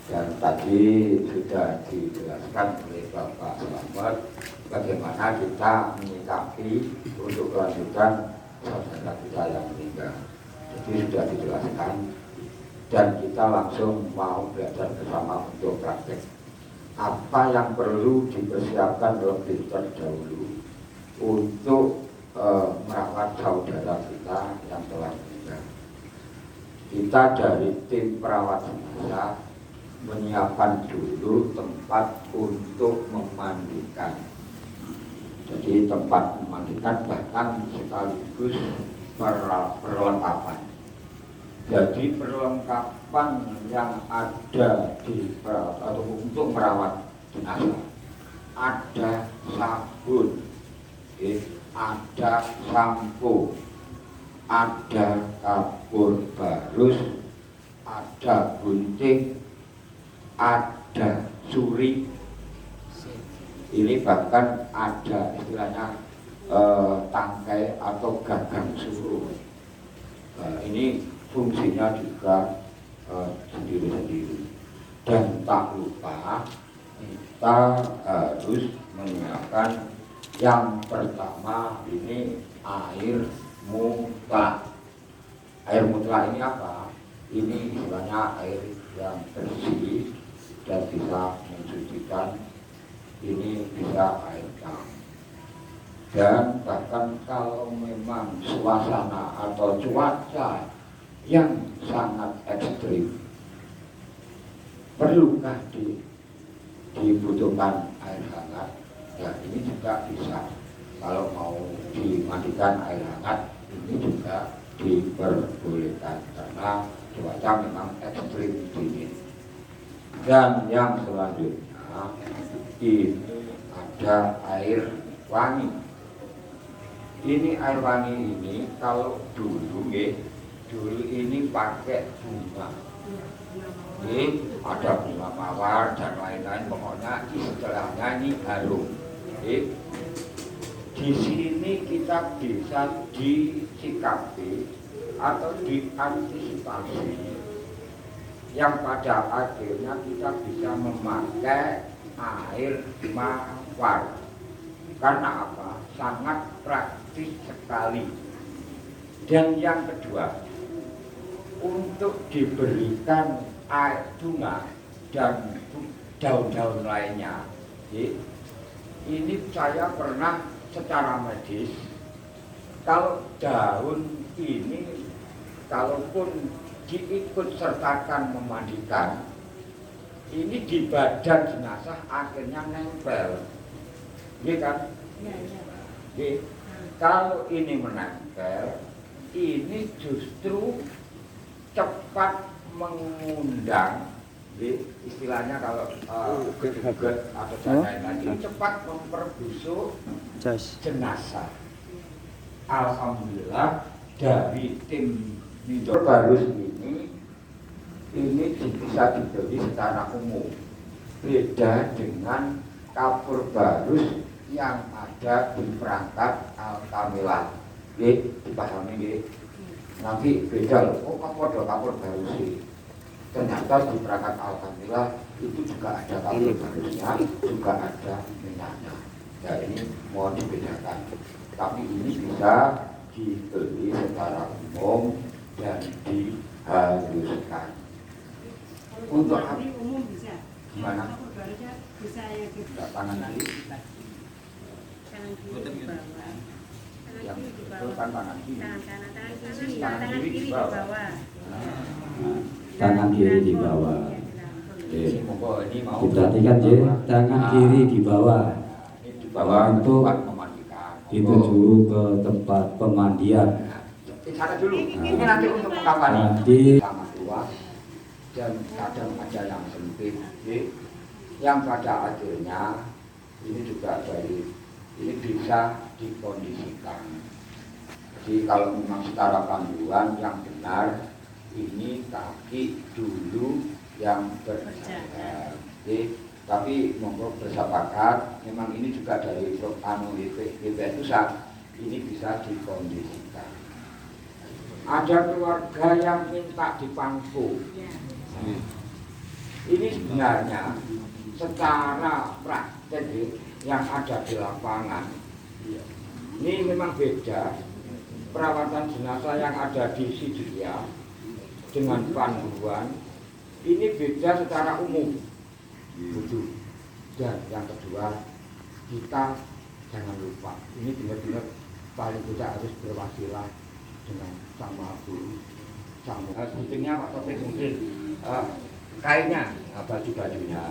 Dan tadi sudah dijelaskan oleh Bapak Selamat bagaimana kita menyikapi untuk kelanjutan saudara kita yang meninggal. Jadi sudah dijelaskan dan kita langsung mau belajar bersama untuk praktek. Apa yang perlu dipersiapkan lebih terdahulu untuk merawat saudara kita yang telah meninggal. Kita dari tim perawat jenazah menyiapkan dulu tempat untuk memandikan. Jadi tempat memandikan bahkan sekaligus perlengkapan. Jadi perlengkapan yang ada di atau untuk merawat jenazah ada sabun, ada sampo, ada kapur barus, ada gunting, ada suri. Ini bahkan ada istilahnya tangkai atau gagang suruh. Ini fungsinya juga sendiri-sendiri. Dan tak lupa kita harus menyiapkan yang pertama ini air mutlak. Air mutlak ini apa? Ini istilahnya air yang bersih dan bisa mensucikan. Ini bisa air tawar. Dan bahkan kalau memang suasana atau cuaca yang sangat ekstrim, perlukah dibutuhkan air hangat? Ya ini juga bisa. Kalau mau dimandikan air hangat, ini juga diperbolehkan karena cuaca memang ekstrim dingin. Dan yang selanjutnya ini ada air wangi. Ini air wangi ini kalau dulu ini pakai bunga. Ada bunga mawar dan lain-lain, pokoknya istilahnya ini harum. Di sini kita bisa disikapi atau diantisipasi yang pada akhirnya kita bisa memakai air mawar. Karena apa? Sangat praktis sekali. Dan yang kedua, untuk diberikan air bunga dan daun-daun lainnya, ini saya pernah secara medis, kalau daun ini kalaupun diikut sertakan memandikan, ini di badan jenazah akhirnya nempel, kan? Kalau ini menempel, ini justru cepat mengundang, istilahnya kalau geget atau lain-lain, ini cepat memperbusuk jenazah. Alhamdulillah dari tim Nidor Barus ini bisa dibeli secara umum. Beda dengan kapur barus yang ada di perangkat Al-Kamilah. Dipahami nanti beda loh. Oh kapur barus sih. Ternyata di perangkat Al-Kamilah itu juga ada kapur barusnya, juga ada minyaknya. Ya ini mohon dibedakan. Tapi ini bisa dibeli secara umum dan diharuskan. Untuk umum bisa. Gimana? Bisa ya gitu. Tangan kiri. Tangan kiri di bawah. Yang itu kan tangan kiri. Tangan kiri di bawah. Tangan kiri di bawah. Ini mau Diperhatikan ya, tangan kiri di bawah. Di bawah untuk memandikan. itu dulu ke tempat pemandian. Di sana dulu. Ini nanti untuk kapan nih? Nanti Sangat luas dan kadang ada yang sempit. Yang pada akhirnya ini juga dari ini bisa dikondisikan. Jadi kalau memang secara panduan yang benar, ini kaki dulu yang berjalan. Tapi monggo bersepakat, memang ini juga dari GPS Pusat, ini bisa dikondisikan. Ada keluarga yang minta dipangku. Ini sebenarnya secara praktek yang ada di lapangan ini memang beda. Perawatan jenazah yang ada di Sidiria dengan panduan ini beda secara umum. Dan yang kedua, kita jangan lupa ini benar-benar paling tidak harus berwasilah dengan Sang Maha Guru. Pentingnya Pak Topik mungkin kainnya, baju-bajunya.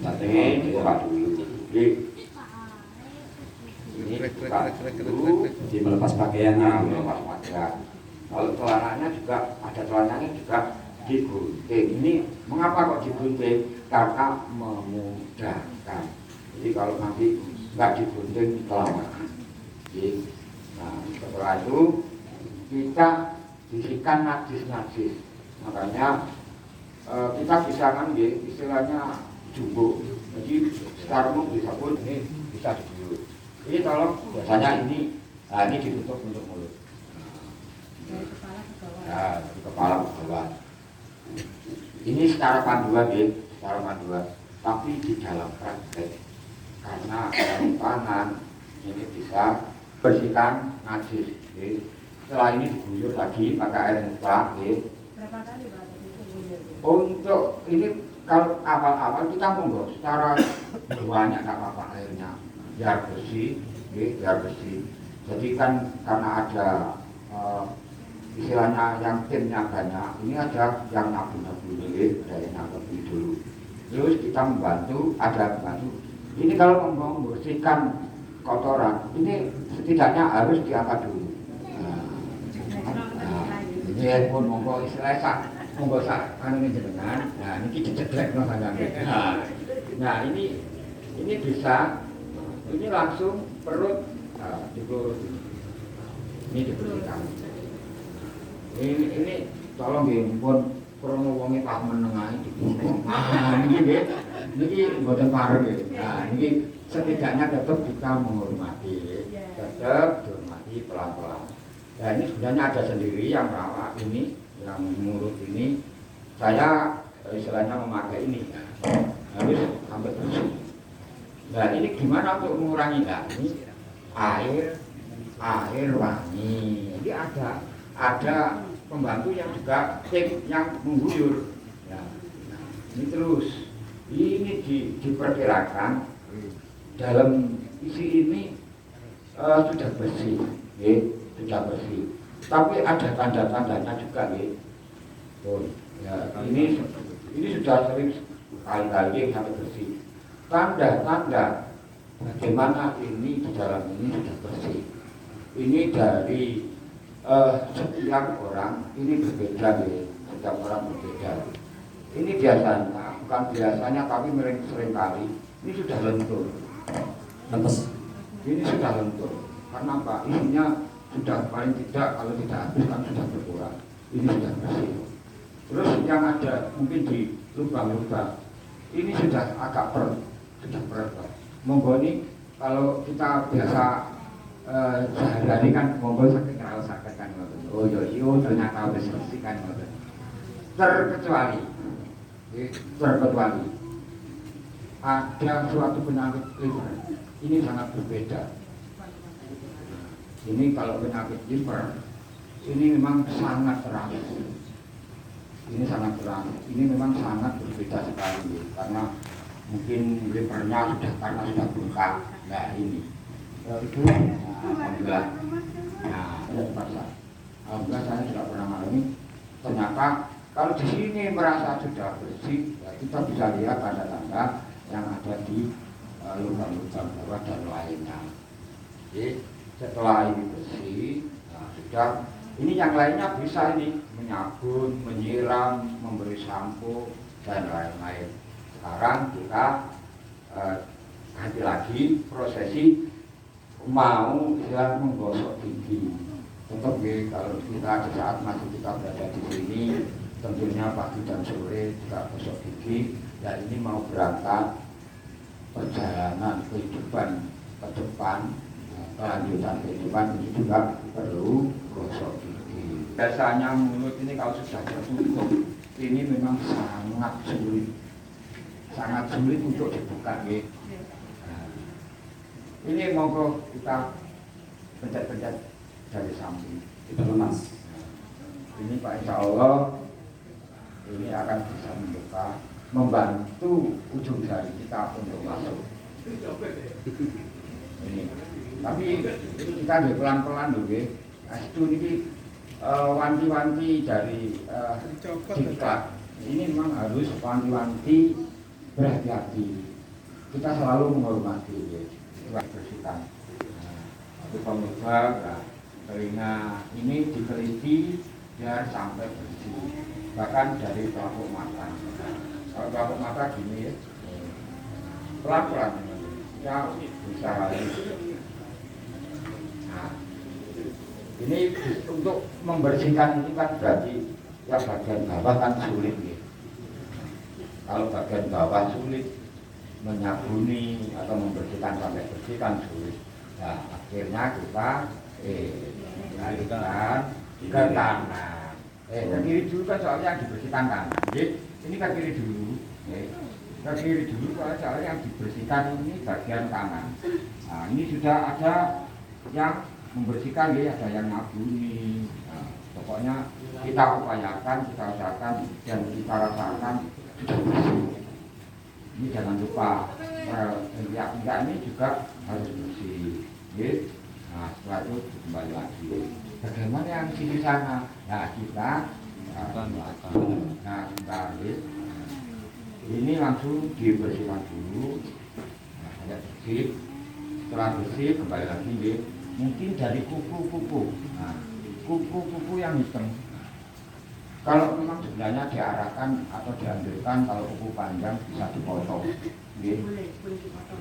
Tapi buka dulu. Ini buka dulu. Jadi melepas pakaiannya. Melepas pakaian. Kalau celananya juga ada celananya juga digunting. Ini mengapa kok digunting? Karena memudahkan. Jadi kalau nanti nggak digunting kelamaan. Nah setelah itu kita bisikan najis-najis. Makanya kita bisa ngambil istilahnya jumbo. Jadi secara umum bisa pun ini bisa dulu. Ini tolong biasanya ini ditutup untuk mulut. Dari kepala ke bawah. Nah, dari kepala ke bawah. Ini secara panduan secara panduan. Tapi di dalam praktek karena dalam tangan ini bisa bersihkan najis. Setelah ini diguyur lagi pakai air mutlak. Berapa kali Pak diguyur? Untuk ini kalau awal-awal kita monggo secara banyak nggak apa-apa airnya biar bersih, biar bersih. Jadi kan karena ada istilahnya yang timnya banyak, ini ada yang nabu-nabu dulu, ada yang nabu dulu. Terus kita membantu, ada membantu. Ini kalau mau membersihkan kotoran, ini setidaknya harus diangkat dulu. Ini pun monggo istilahnya monggo sak anu jenengan. Nah niki diceklek no sampeyan. Nah ini bisa ini langsung perut diurut. Ini dibersihkan. Ini tolong nggih pun krono wonge pas menengahi dibunuh. Niki nggih. Niki mboten pareng nggih. Nah niki setidaknya tetap kita menghormati. Tetap dihormati pelan-pelan. Nah ini sebenarnya ada sendiri yang merawat ini, yang mengurut ini. Saya istilahnya memakai ini, harus sampai bersih. Nah ini gimana untuk mengurangi? Nah ini air wangi. Jadi ada pembantu yang juga tim yang mengguyur. Nah, ini terus ini diperkirakan dalam isi ini sudah bersih. Sudah bersih. Tapi ada tanda-tandanya juga ini sudah sering kali-kali sampai bersih. Tanda-tanda bagaimana ini di dalam ini sudah bersih. Ini dari setiap orang ini berbeda setiap orang berbeda. Ini biasanya, bukan biasanya tapi sering kali ini sudah lentur. Lepas. Ini sudah lentur. Karena apa? Isinya sudah paling tidak kalau tidak habis kan sudah berkurang. Ini sudah bersih. Terus yang ada mungkin di lubang-lubang ini sudah agak sudah berat. Monggo ini kalau kita biasa sehari-hari kan monggo sakit sakit kan. Oh iya ternyata habis bersih kan. Terkecuali ada suatu penyakit liver. Ini sangat berbeda. Ini kalau penyakit liver ini memang sangat terang. Ini sangat terang. Ini memang sangat berbeda sekali karena mungkin livernya karena sudah bengkak. Nah ini itu alhamdulillah. Nah alhamdulillah saya tidak pernah mengalami. Ternyata kalau di sini merasa sudah bersih, ya kita bisa lihat tanda-tanda yang ada di lubang-lubang bawah dan lainnya. Jadi setelah ini bersih, nah sudah ini yang lainnya bisa ini menyabun, menyiram, memberi sampo dan lain-lain. Sekarang kita ganti lagi prosesi mau istilah menggosok gigi. Tetap kalau kita di saat masih kita berada di sini, tentunya pagi dan sore kita gosok gigi. Dan ini mau berangkat perjalanan kehidupan ke depan, kelanjutan kehidupan ini juga perlu gosok gigi. Biasanya mulut ini kalau sudah tertutup ini memang sangat sulit untuk dibuka ya. Nah, ini monggo kita pencet-pencet dari samping. Betul Mas. Ini Pak Insya Allah ini akan bisa membantu ujung jari kita untuk masuk. Ini. Tapi kita pelan-pelan dulu ya. Nah, itu ini wanti-wanti dari diklat. Ini memang harus wanti-wanti berhati-hati. Kita selalu menghormati ya. Bersihkan. Tapi pemirsa, telinga ini diteliti biar sampai bersih. Bahkan dari pelapuk mata. Kalau pelapuk mata gini ya, pelan-pelan ya bisa lagi. Nah, ini untuk membersihkan ini kan berarti ya bagian bawah kan sulit ya. Kalau bagian bawah sulit menyabuni atau membersihkan sampai bersih kan sulit. Nah, akhirnya kita alihkan ke kanan. Ke kiri dulu kan soalnya yang dibersihkan kanan. Ini ke kiri dulu. Ke kiri dulu soalnya yang dibersihkan ini bagian kanan. Nah, ini sudah ada yang membersihkan ya, ada yang ngabuni. Nah, pokoknya kita upayakan, kita usahakan dan kita rasakan sudah bersih. Ini jangan lupa pihak ini juga harus bersih. Nah, setelah itu kembali lagi. Bagaimana yang di sana? Nah, kita ini langsung dibersihkan dulu. Nah, ada bersih. Setelah bersih kembali lagi ya. Mungkin dari kuku-kuku. Nah, kuku-kuku yang hitam. Kalau memang sebenarnya diarahkan atau diambilkan, kalau kuku panjang bisa dipotong.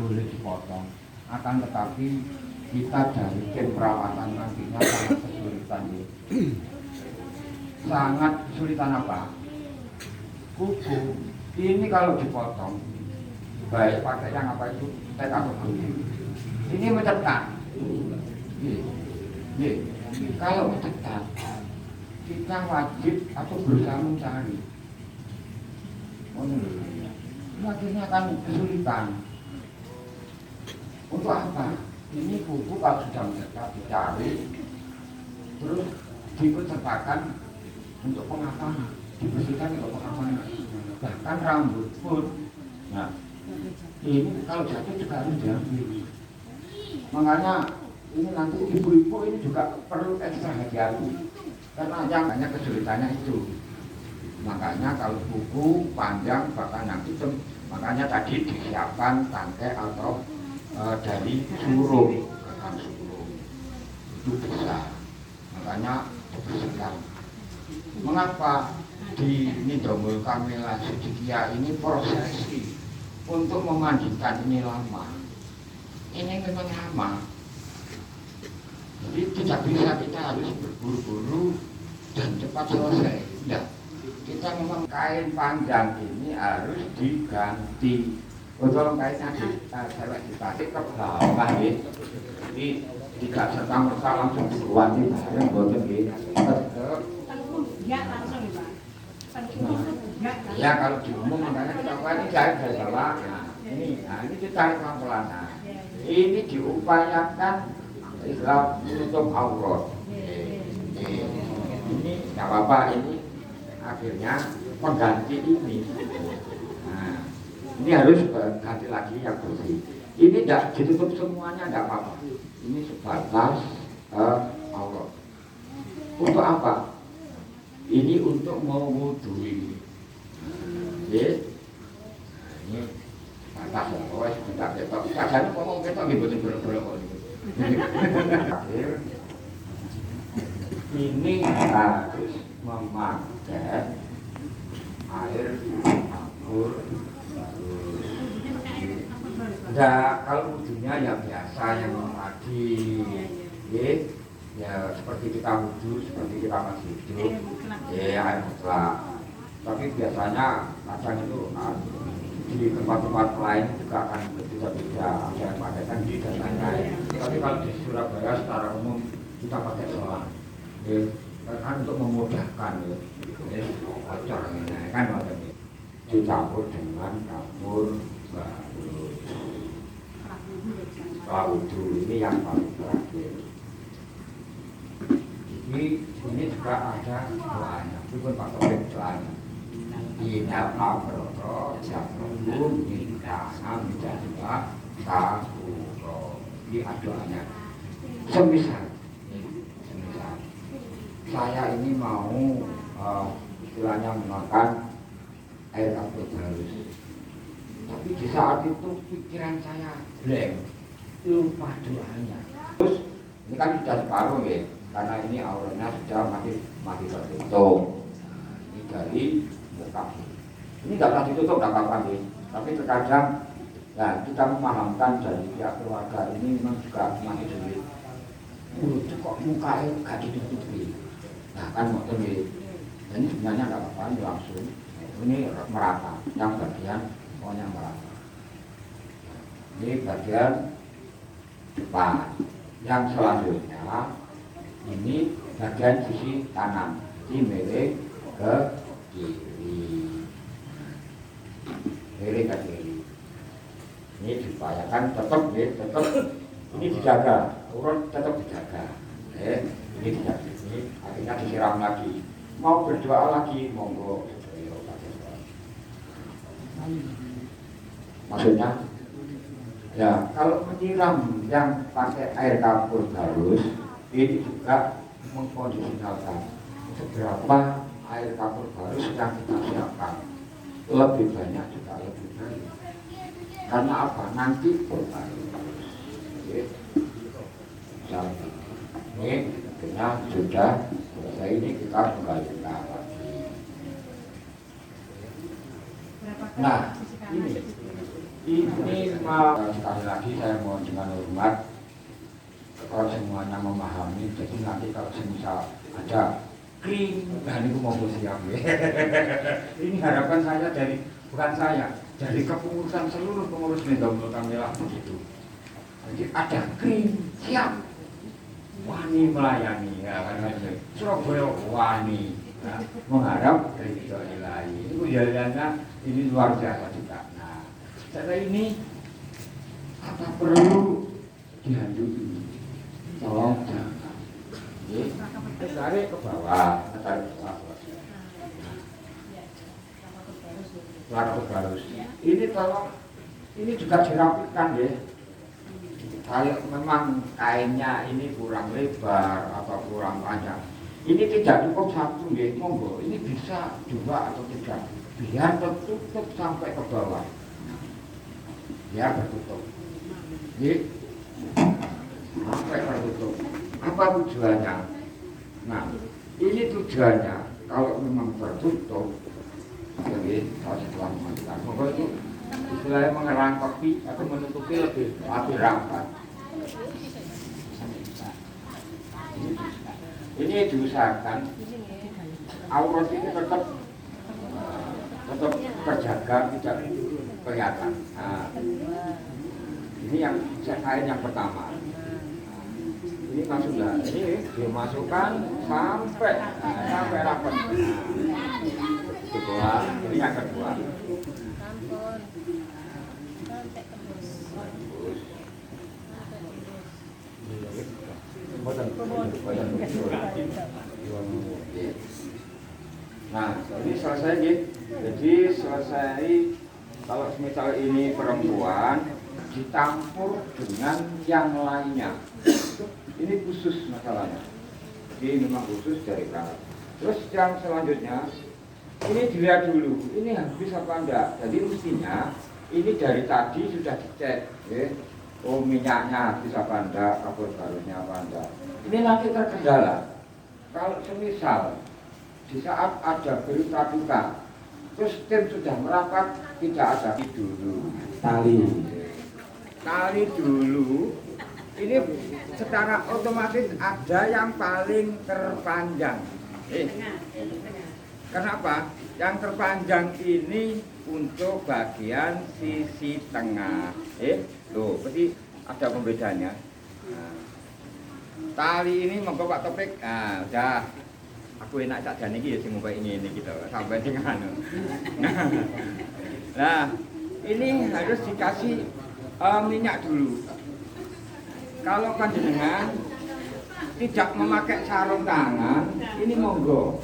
Boleh dipotong. Akan tetapi kita dari tim perawatan nantinya sangat kesulitan ya. Sangat kesulitan apa? Kuku ini kalau dipotong, baik pakai yang apa itu, tek atau gunting, ini mencetak. Kalau mencetak, kita wajib atau berusaha mencari. Ini akhirnya akan kesulitan. Untuk apa? Ini kuku kalau sudah mencetak dicari, terus diikutsertakan untuk pengapanan, dibersihkan untuk pengapanan, bahkan rambut pun. Nah, ini kalau jatuh juga harus diambil. Makanya ini nanti ibu-ibu ini juga perlu ekstra hati-hati, karena yang banyak kesulitannya itu. Makanya kalau kuku panjang bahkan yang hitam, makanya tadi disiapkan tangkai atau dari suruh, itu bisa. Makanya dibersihkan. Mengapa di Nidomul Kamila Sudikia ini prosesi untuk memandikan ini lama? Ini memang lama. Jadi tidak bisa kita harus berburu-buru dan cepat selesai. Tidak. Kita memang kain panjang ini harus diganti. Untuk kainnya ditarik ke bawah ya. Jadi tidak serta-merta langsung diganti bareng boten nggih. Ya kalau di umum makanya kita ini jahit dari bawah. Ini ditarik pelan-pelan. Ini diupayakan Islam menutup aurat. Ini nggak apa-apa, ini akhirnya pengganti ini. Nah, ini harus ganti lagi yang bersih. Ini tidak ditutup semuanya, tidak apa-apa. Ini sebatas aurat. Untuk apa? Ini untuk mewudhui. Ini batas ya, pokoknya tidak ketok. Kadang ngomong ketok nggih boten bolak-balik kok. Ini harus memakai air anggur. Nah, kalau wudhunya ya biasa yang tadi, ya seperti kita wudhu, seperti kita masih hidup, ya air mutlak. Tapi biasanya kadang itu di tempat-tempat lain juga akan berbeda-beda, ada yang pakai tadi dan lain-lain. Tapi kalau di Surabaya secara umum kita pakai selang, kan untuk memudahkan ya. Bocor ini kan dicampur dengan kapur baru. Laudu ini yang paling terakhir. Ini juga ada doanya, itu pun Pak Topik doanya. Inal Abroto, Jabrun, Mintanam, Mintanam, Kapuro. Ini doanya. Semisal saya ini mau istilahnya memakan air kapur halus, tapi di saat itu pikiran saya blank, lupa doanya. Terus ini kan sudah separuh ya, karena ini auranya sudah mati tertutup. Ini dari muka. Ini nggak pernah ditutup, nggak apa-apa nih. Tapi terkadang ya, kita memahamkan dari pihak keluarga ini memang juga masih sulit. Itu kok mukanya nggak ditutupi. Nah kan mau nih, ini sebenarnya nggak apa-apa, ini langsung ini merata, yang bagian pokoknya merata. Ini bagian depan. Yang selanjutnya ini bagian sisi kanan, ini miring ke kiri, ke kiri. Ini diupayakan tetap ini dijaga, urut tetap dijaga. Ini dijaga. Akhirnya disiram lagi, mau berdoa lagi, monggo. Maksudnya, ya kalau menyiram yang pakai air kapur halus, ini juga mengkondisionalkan seberapa air kapur halus yang kita siapkan. Lebih banyak juga lebih baik. Karena apa? Nanti berbaik. Ini tentunya sudah selesai, ini kita kembalikan lagi. Nah, ini sekali lagi saya mohon dengan hormat kalau semuanya memahami. Jadi nanti kalau semisal ada krim, dan itu mau siap ya. Ini harapan saya bukan saya, dari kepengurusan seluruh pengurus Mendong Kamilah begitu. Jadi ada krim siap. Wani melayani, ya kan? Surabaya wani, ya, mengharap ridho ilahi. Itu jalannya ini luar biasa juga. Nah, cara ini apa perlu dihanduki? Tolong jangan. Tarik ke bawah, tarik ke bawah. Laku barus. Ini tolong, ini juga dirapikan ya. Kalau memang kainnya ini kurang lebar atau kurang panjang, ini tidak cukup satu ya, monggo. Ini bisa 2 atau 3, biar tertutup sampai ke bawah. Biar tertutup. Ini sampai tertutup. Apa tujuannya? Nah, ini tujuannya kalau memang tertutup, jadi kalau setelah memastikan, monggo itu istilahnya mengerangkapi atau menutupi lebih rapat. Ini diusahakan aurat ini tetap terjaga, tidak kelihatan. Nah, ini yang kain yang pertama. Ini sudah, ini dimasukkan sampai rapat. Kedua, ini yang kedua. Nah, ini selesai gitu. Jadi selesai kalau misal ini perempuan dicampur dengan yang lainnya. Ini khusus masalahnya. Ini memang khusus dari perangkat. Terus yang selanjutnya ini dilihat dulu, ini habis apa enggak. Jadi mestinya ini dari tadi sudah dicek, ya. Oh minyaknya habis apa enggak, kapur barusnya apa enggak. Ini nanti terkendala. Kalau semisal di saat ada berita duka, terus tim sudah merapat, tidak ada dulu tali dulu. Ini secara otomatis ada yang paling terpanjang. Kenapa? Yang terpanjang ini untuk bagian sisi tengah. Loh, berarti ada pembedanya. Nah, tali ini monggo Pak Topik. Nah, udah. Aku enak tak jane iki ya sing koyo ngene gitu. Sampai sing anu. Nah, ini harus dikasih minyak dulu. Kalau panjenengan tidak memakai sarung tangan, ini monggo.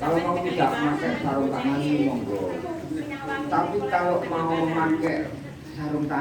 Kalau mau tidak memakai sarung tangan ini monggo. Tapi kalau mau memakai sarung tangan